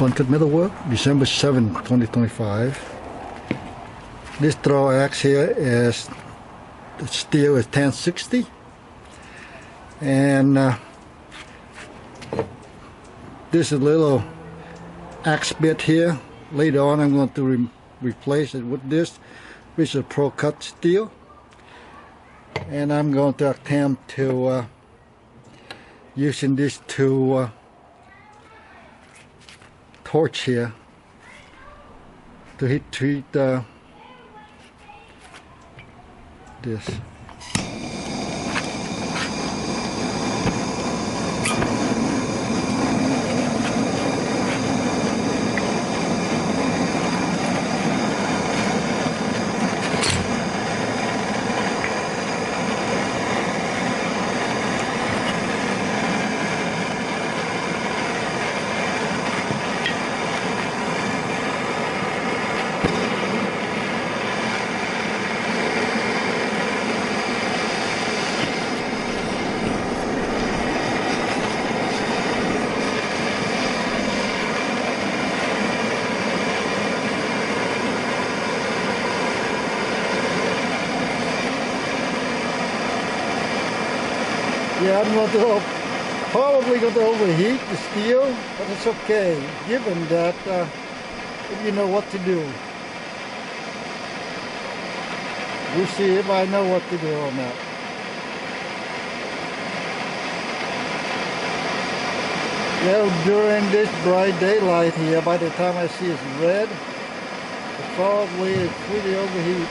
BluntCut MetalWorks, December 7, 2025. This throw axe here is, the steel is 1060, and this is a little axe bit here. Later on I'm going to replace it with this, which is Pro Cut steel, and I'm going to attempt to using this to torch here to heat treat this. Yeah, I'm going to probably going to overheat the steel, but it's okay, given that if you know what to do. We'll see if I know what to do on that. Well, during this bright daylight here, by the time I see it's red, it probably is pretty overheat.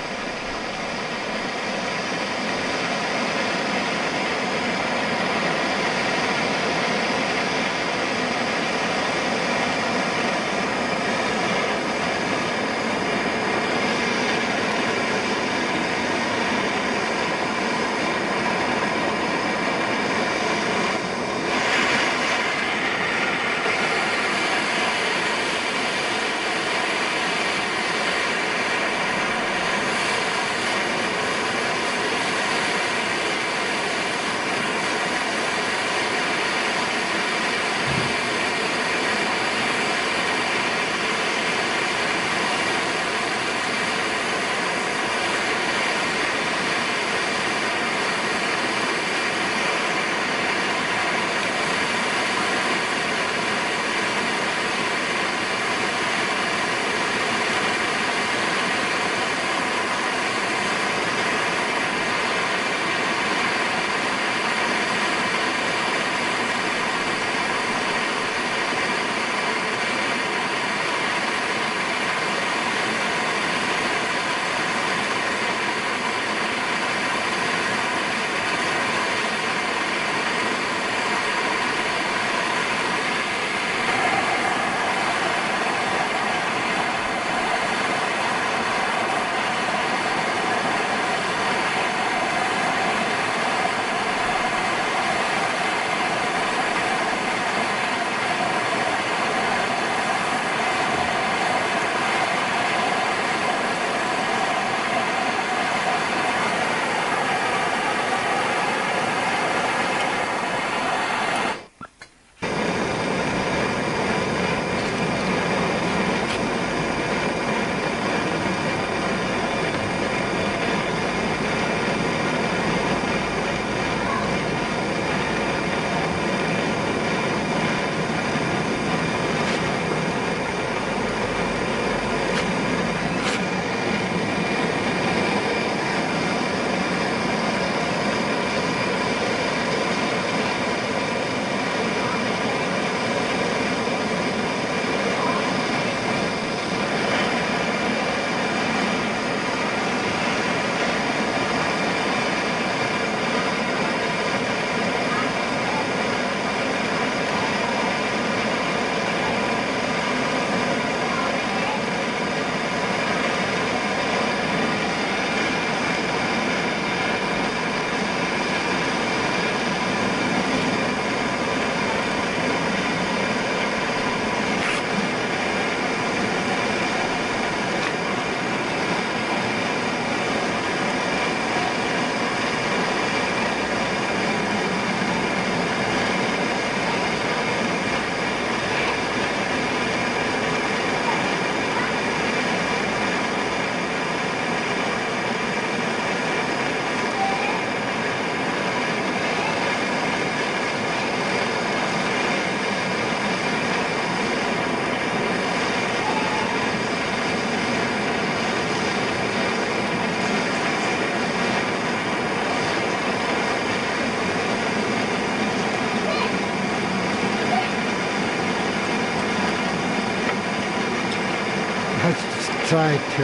Let's try to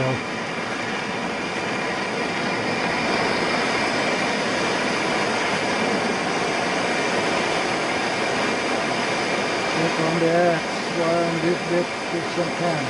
work on that while this bit takes some time.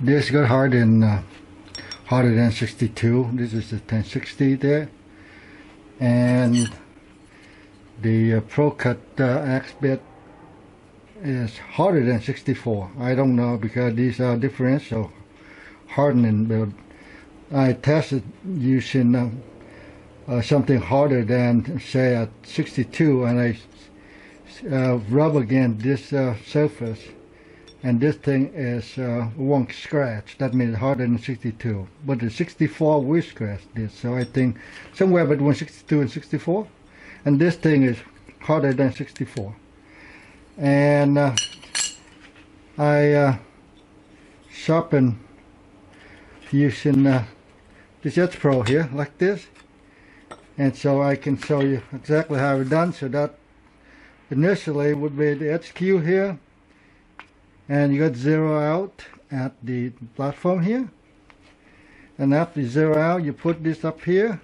This got harder than 62. This is the 1060 there, and the ProCut X bit is harder than 64. I don't know because these are differential hardening build. I tested using something harder than say at 62, and I rub against this surface. And this thing is won't scratch. That means harder than 62. But the 64 will scratch this. So I think somewhere between 62 and 64. And this thing is harder than 64. And I sharpen using the Jet Pro here, like this. And so I can show you exactly how it's done. So that initially would be the HQ here. And you got zero out at the platform here, and after you zero out, you put this up here.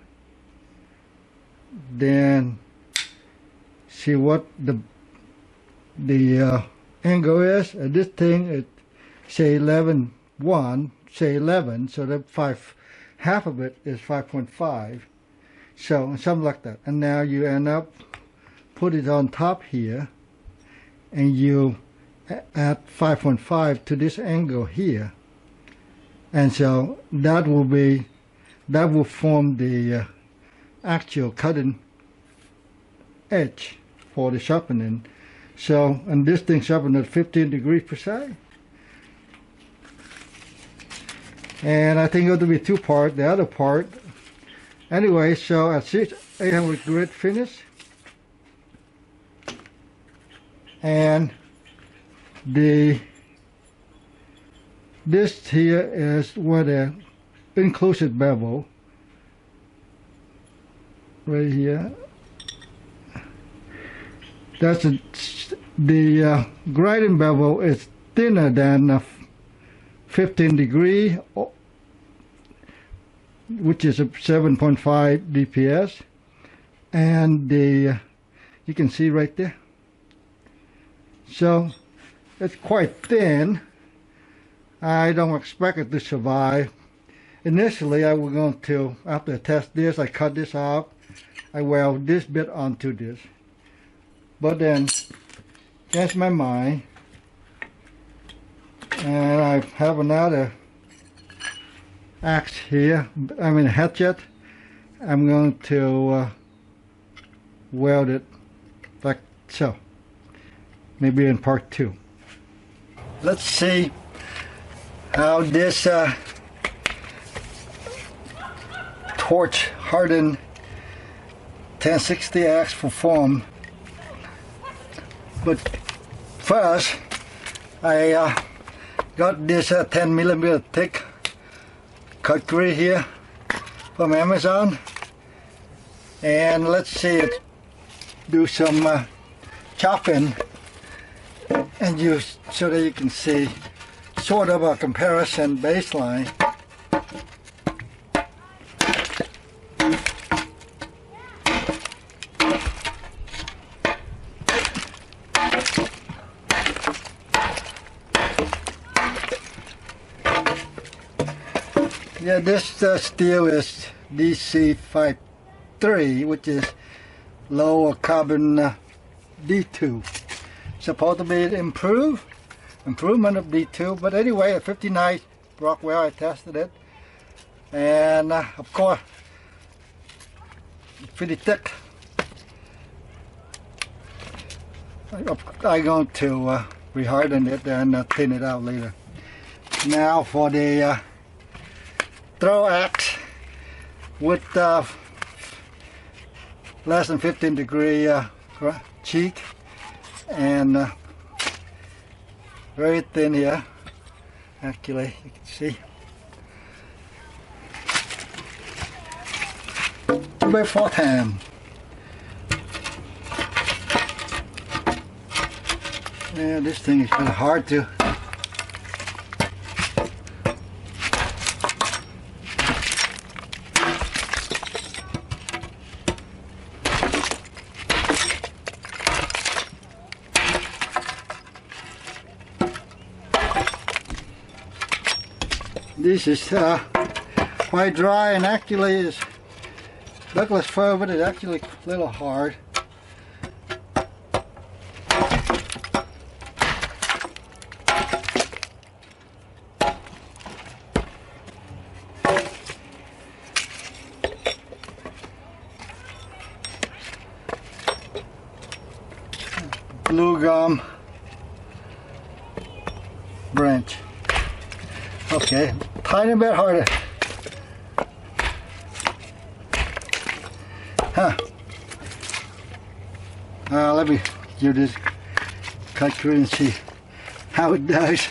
Then see what the angle is. This thing is say 11.1, say 11, so that half of it is 5.5, so something like that. And now you end up put it on top here, and you at 5.5 to this angle here, and so that will form the actual cutting edge for the sharpening. So, and this thing sharpened at 15 degrees precise, and I think it ought to be two part. The other part anyway. So at 800 grit finish, and this here is where the inclusive bevel right here. That's the grinding bevel is thinner than 15 degree, which is a 7.5 DPS, and you can see right there. So it's quite thin. I don't expect it to survive. Initially, I was going to, after I test this, I cut this off. I weld this bit onto this. But then, changed my mind, and I have another axe here, I mean hatchet. I'm going to weld it like so. Maybe in part 2. Let's see how this torch hardened 1060 axe performed. But first, I got this 10mm thick cutlery here from Amazon, and let's see it do some chopping and use so that you can see sort of a comparison baseline. Yeah, this steel is DC53, which is low carbon D2. Supposed to be improvement of D2, but anyway, at 59 Rockwell, I tested it, and of course, pretty thick. I'm going to reharden it and thin it out later. Now for the throw axe with less than 15 degree cheek, and very thin here, actually, you can see. About 4 times. Yeah, this thing is kind of hard to. This is quite dry, and actually is Douglas fir, but it's actually a little hard. Blue gum branch. Okay, tiny bit harder. Huh. Let me give this cut through and see how it does.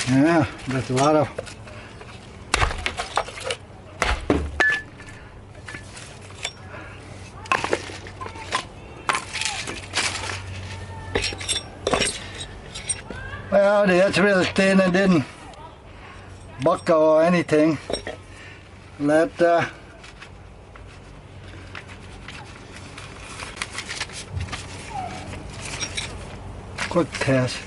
Yeah, there's a lot of well, it's really thin and didn't buckle or anything. Let quick test.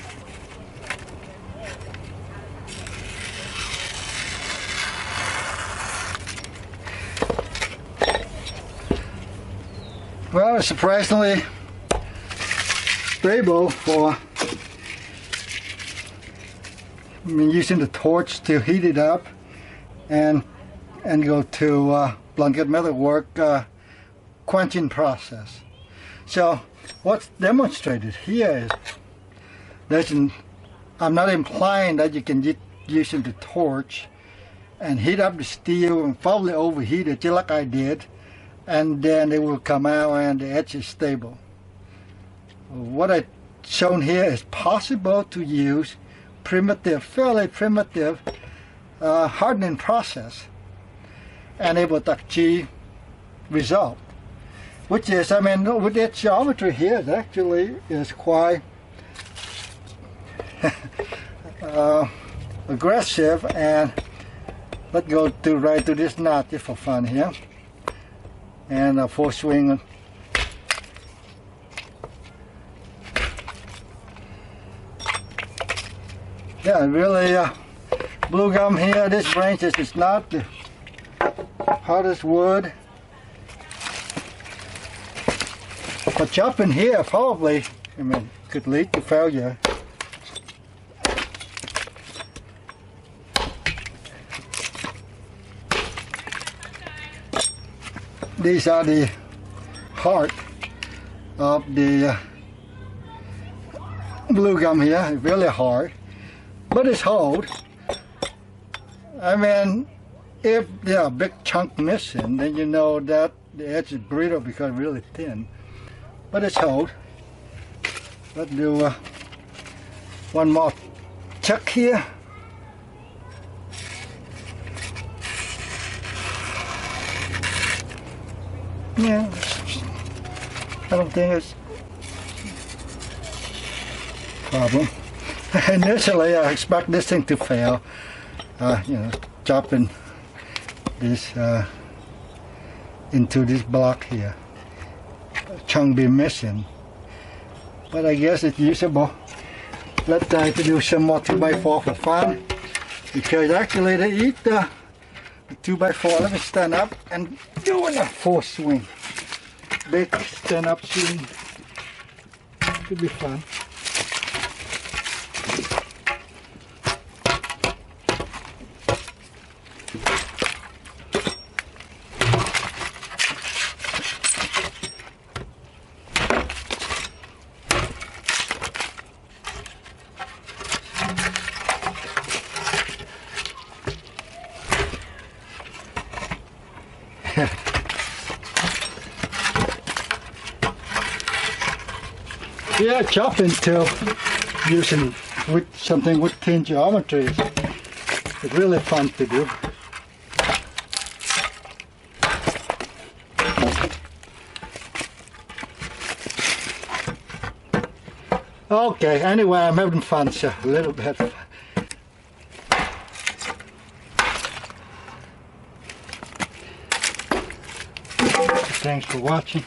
Well, it's surprisingly stable for using the torch to heat it up and go to BluntCut MetalWorks quenching process. So what's demonstrated here is I'm not implying that you can use the torch and heat up the steel and probably overheat it just like I did, and then it will come out and the edge is stable. What I've shown here is possible to use fairly primitive hardening process and able to achieve result, which is, I mean, with its geometry here, it actually is quite aggressive. And let's go right to this knot just for fun here, and a full swing. Yeah, really blue gum here. This branch is not the hardest wood, but chopping here probably, I mean, could lead to failure. These are the heart of the blue gum here. It's really hard, but it's hold. I mean, if there are a big chunk missing, then you know that the edge is brittle because it's really thin. But it's hold. Let's do one more check here. Yeah, I don't think it's a problem. Initially, I expect this thing to fail. You know, chopping this into this block here. A chunk be missing, but I guess it's usable. Let's try to do some more 2x4 for fun, because actually they eat the 2x4. Let me stand up and do a full swing. Big stand up swing. Could be fun. Yeah, chopping tool using with something with thin geometry is really fun to do. Okay, anyway, I'm having fun, so a little bit. Thanks for watching.